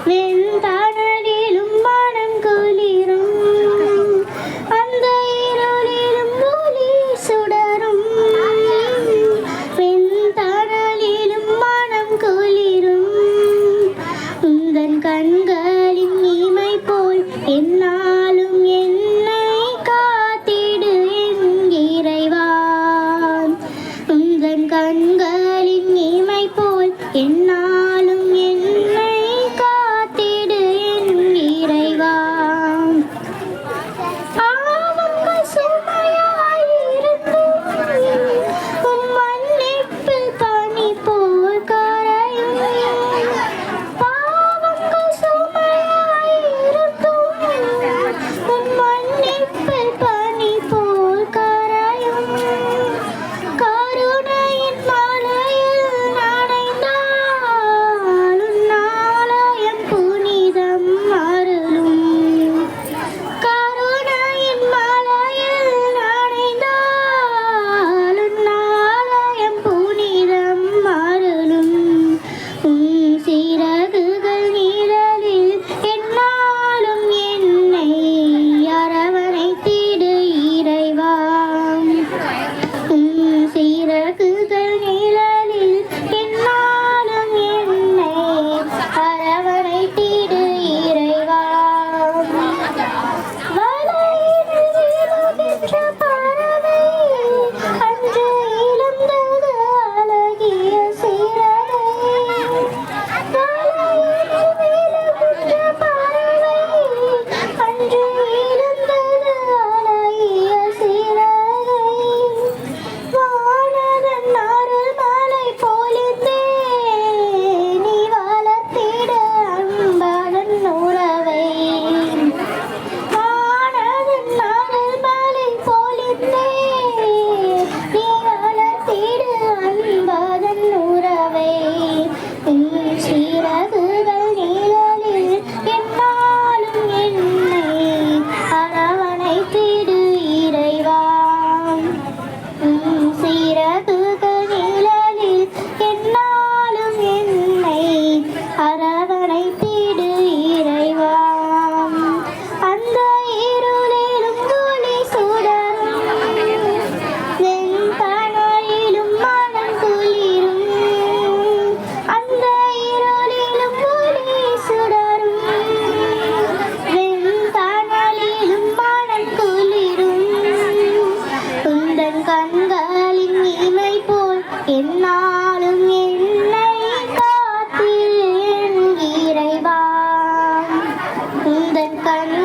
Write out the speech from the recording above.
வெண்தணலிலும் மனம் குளிரும் அந்த இருளிலும் ஒளி சுடரும் வெண்தணலிலும் மனம் குளிரும் உந்தன் கண்களின் இமை போல் என்னாலும் என்னை காத்திடு என் இறைவா உந்தன் கண்களின் இமை போல் என்னாலும் என்னை காத்திடு என் இறைவா பாவங்கள் சுமையாயிருந்தும் உம் மன்னிப்பில் பனி போல் கரையும் பாவங்கள் சுமையாயிருந்தும் உம் மன்னிப்பில் பனி போல் கரையும் கருணையின் மலையில் நனைந்தால் உன் ஆலயம் புனிதம் அருளும் கருணையின் மலையில் நனைந்தால் உன் ஆலயம் புனிதம் அருளும் உன் சிறகுகள் நிழலில் என்னாலும் என்னை அரவணைத்திடு இறைவா உன் சிறகுகள் நிழலில் என்னாலும் என்னை அரவணைத்திடு இறைவா வலையினில் விழுகின்ற பறவை அன்று இழந்தது அழகிய சிறகை வலையினில் விழுகின்ற பறவை அன்று இழந்தது அழகிய சிறகை வானதன் அருள்மழை பொழிந்தே நீ வளர்த்திட அன்பதன் உறவை வானதன் அருள்மழை பொழிந்தே நீ வளர்த்திட அன்பதன் உறவை உன் சிறகுகள் நிழலில் என்னாலும் என்னை அரவணைத்திடு இறைவா உன் சிறகுகள் நிழலில் என்னாலும் என்னை அரவணைத்திடு இறைவா அந்த இருளிலும் ஒளி சுடரும் வெண்தணலிலும் மனம் குளிரும் அந்த இருளிலும் ஒளி சுடரும் வெண்தணலிலும் மனம் குளிரும் உந்தன் கண்களின் இமை போல் என்னாலும் என்னை காத்திடு என் இறைவா உந்தன் கண்